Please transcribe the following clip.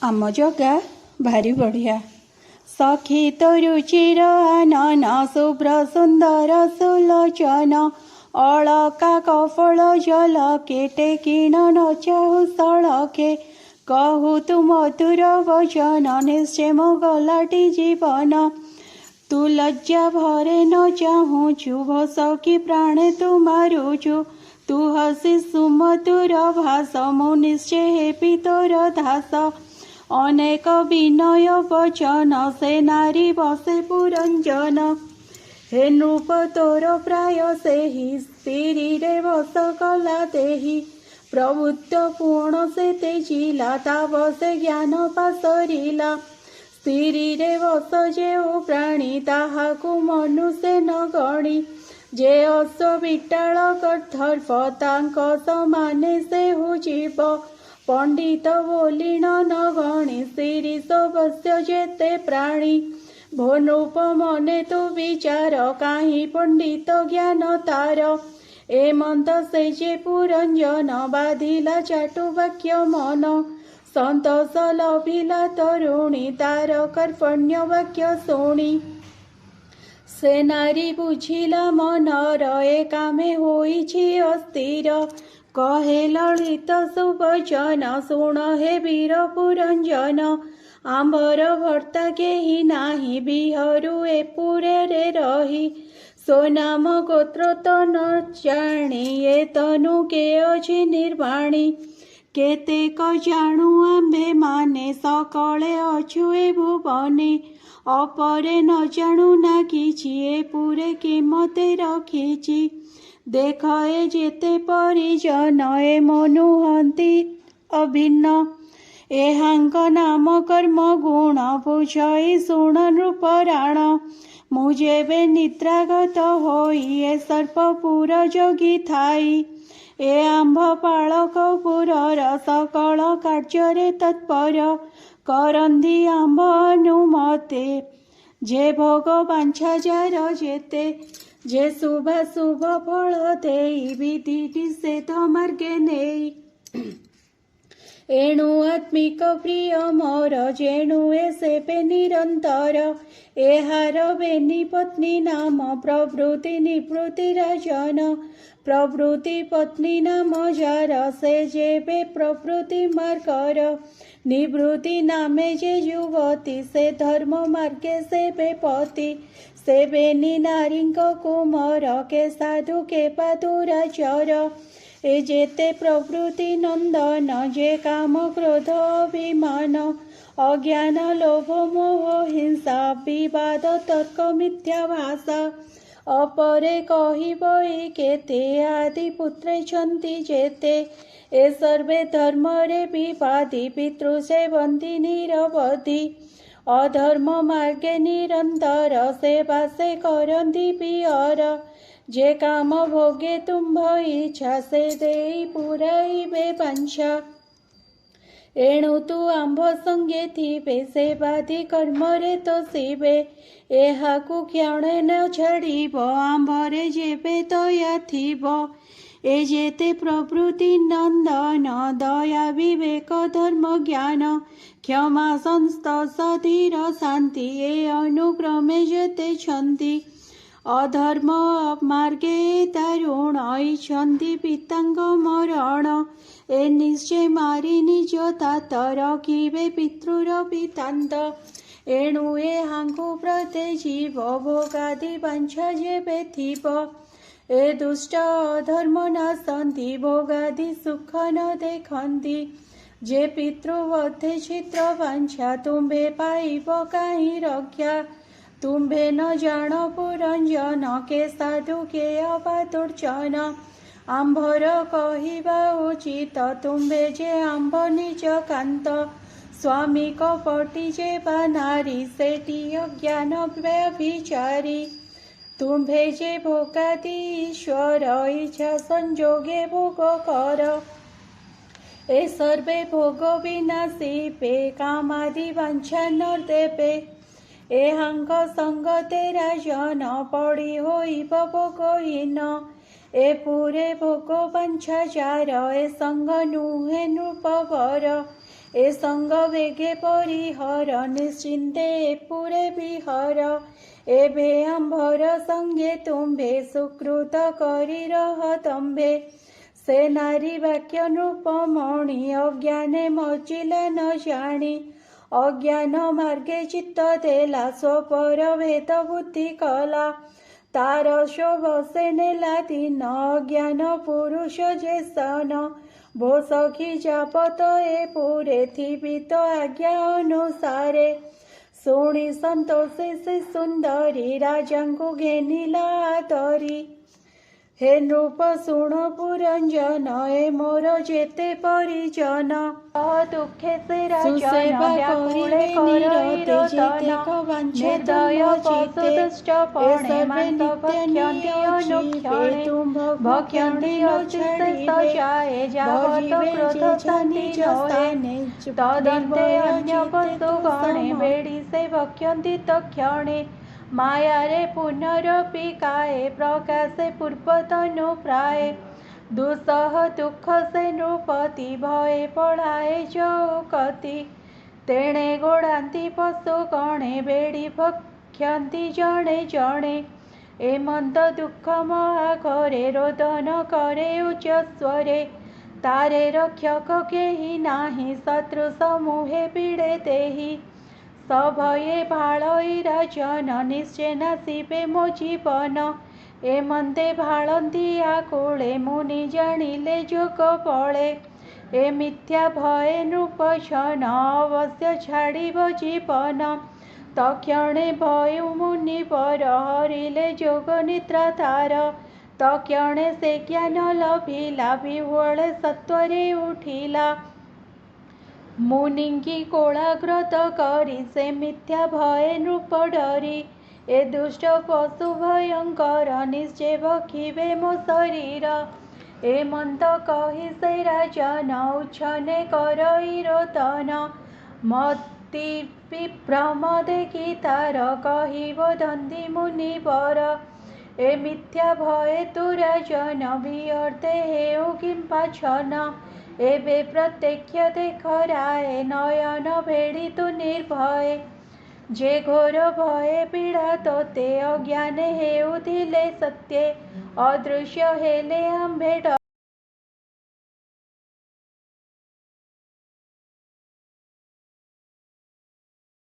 आम जगा भारी बढ़िया सखी तो रुचिर आनन शुभ्र सुंदर सुलोचन अलका कफल जल केटे किण न चाहु सड़के कहु तु मधुर वचन निश्चय गलाटी जीवन तू लज्जा भरे न चाहूचु भसकी प्राणे तू मारुचु तू हसी सुमधुर भाष मु निश्चय हेपी तोर दास अनेक विनय वचन से नारी बसे पुरंजन हे नृप तोर प्राय से ही स्त्री रे बस कला देही प्रभुत्व पूर्ण से तेजिला ताप से ज्ञान पासरिला स्त्री रे बस जे प्राणी ताहाकु मनुष्य न गणी जे अश्व विटाल गर्दर्प तांक समाने से हु जीव पंडित बोलिण न गणी स्त्री सवस्य जेते प्राणी भो नृप मने तु विचार काहीं पंडित ज्ञान तार ए मंत से जे पुरंजन बाधिला चाटु वाक्य मन संतोष लभिला तरुणी तार कर्पण्य वाक्य शुणी से नारी बुझिला मनर ए कामे होइछि अस्थिर कहे ललित सुवचन शुण हे वीर पुरंजन आंबर भर्ता केही नाही बिहरू ए पुरे रे रही सोनाम गोत्र तो न जाणी ए तनु के अछि निर्वाणी केतेक जाणु आंबे माने सकले अछु ए भुवने अपरे न जाणु ना किछि ए पुरे किमते रखिछि देख ए जेते परिजन ए मनुहंती अभिन्न एहांक नाम कर्म गुण बुझई शुण नृपराण मुझेबे निद्रागत होई ए सर्पपुर जगी थाई ए आंभ पालक पुरर सकल कार्य तत्पर करंदी आंभ अनुमते जे भोग बांछा जार जेते जे शुभ शुभ फल देई विधि निषेध मार्गे नेई एणु आत्मिक प्रिय मोर जेणु ए सेपे निरंतर एहार बेनी पत्नी नाम प्रवृत्ति निवृत्ति राजन प्रवृत्ति पत्नी नाम जार से जेबे प्रवृत्ति मार्गर निवृत्ति नामे जे युवती से धर्म मार्गे सेबे पति से बेनी नारींक कुमर के साधु के पादुराचर ए जेते प्रवृत्ति नंदन जे काम क्रोध अभिमान अज्ञान लोभ मोह हिंसा विवाद तर्क मिथ्या भाषा अपरे कहिबई केते आदि पुत्रे छन्ति जेते ए सर्वे धर्म रे विवादी पितृ सेवन्ति निरवधि अधर्म मार्गे निरंतर सेवा से करंदी पियर जे काम भोगे तुम्भ इच्छा से देई पुराइबे वांछा एणु तु आंभ संगे थिबे सेवादि कर्म रे तोषिबे एहाकु क्षणे न छाड़िब आंभरे जेबे दया थिब ए जेते प्रवृत्ति नंदन दया विवेक धर्म ज्ञान क्षमा संस्तोष धीर शांति ए अनुक्रमे जेते छन्ति अधर्म मार्गे दारुण इच्छन्ति पितांग मरण ए निश्चय मारी निज तात रखिबे पितृर पितांत एणु ए हांकु प्रते जीव भोगादि वांछा जेबे थिब ए दुष्ट अधर्म नासन्ति भोगादि सुख न देखन्ति जे पितृवधे चित्र वांछा तुम्भे पाइब काहीं रक्षा तुम्भे न जान पुरंजन के साधु के अबादुर्जन आंभर कहिबा उचित तुम्भे जे आंभ निज कांत स्वामी कपटी जे बा नारी सेटी अज्ञान व्यभिचारी तुम्भे जे भोगादि ईश्वर इच्छा संजोगे भोग कर ए सर्वे भोग विनाशी पे कामादि वांछा न देबे ए हांग संग तेरा जन पड़ी होइब भोगहीन ए पूरे भोग वांछा जार ए संग नुहे नृपवर ए संग वेगे परिहर निश्चिन्ते पुरे विहर एभे अम्भर संगे तुम्भे सुकृत करि रह तम्भे से नारी वाक्य नृपमणि अज्ञाने मजिला न जानी अज्ञान मार्गे चित्त देला स्वपर भेद बुद्धि कला तार शोभ से नेला दिन अज्ञान पुरुष जे सन भो सखी जापत ए पुरे थिबित आज्ञा अनुसारे शुणी संतोषे से सुंदरी राजांकु घेनिला तरी हे नृप शुण पुरंजन ए मोर जेते परिजन दुखे से राजन व्याकुले करते जेते निर्दय पशु दुष्ट पणे मांत भक्ष्यन्ति अनुक्षणे भक्ष्यन्ति अतिशय सजाए जावत क्रोध शान्ति नोहे तदन्ते अन्य पशु गणे बेड़ी से भक्ष्यन्ति तक्षणे मायारे पुनरपि काये प्रकाशे पूर्वतनु प्राये दुसह दुख से नृपति भये पलाये जौकति तेणे गोड़ान्ति पशु गणे बेड़ी भक्ष्यन्ति जणे जणे ए मंद दुख महाघरे रोदन करे उच्च स्वरे तारे रक्षक केहि नाही शत्रु समूहे पीड़े तेहि सभये भाळई राजन निश्चय नासिबे मो जीवन ए मंदे भाळन्ति आकुळे मुनि जानिले जोग बळे ए मिथ्या भये नृपजन अवश्य छाड़िब जीवन तक्षणे भयु मुनिवर हरिले जोग निद्रा तार तक्षणे से ज्ञान लभिला विह्वळे सत्वरे उठिला मुनिंगी कोलाग्रत करी से मिथ्या भये नृप डरी ए दुष्ट पशु भयंकर निश्चय भक्षिबे मो शरीर ए मंद कहि से राजन उच्छने करई रोदन मति विभ्रम देखि तार कहि बदन्ति मुनिवर ए मिथ्या भये तु राजन विअर्थे हेउ किंपा छन एबे प्रत्यक्ष देखराए नयन भेड़ी तु निर्भय जे घोर भये पीड़ा तोते अज्ञाने हेउथिले सत्ये अदृश्य हेले आम्भे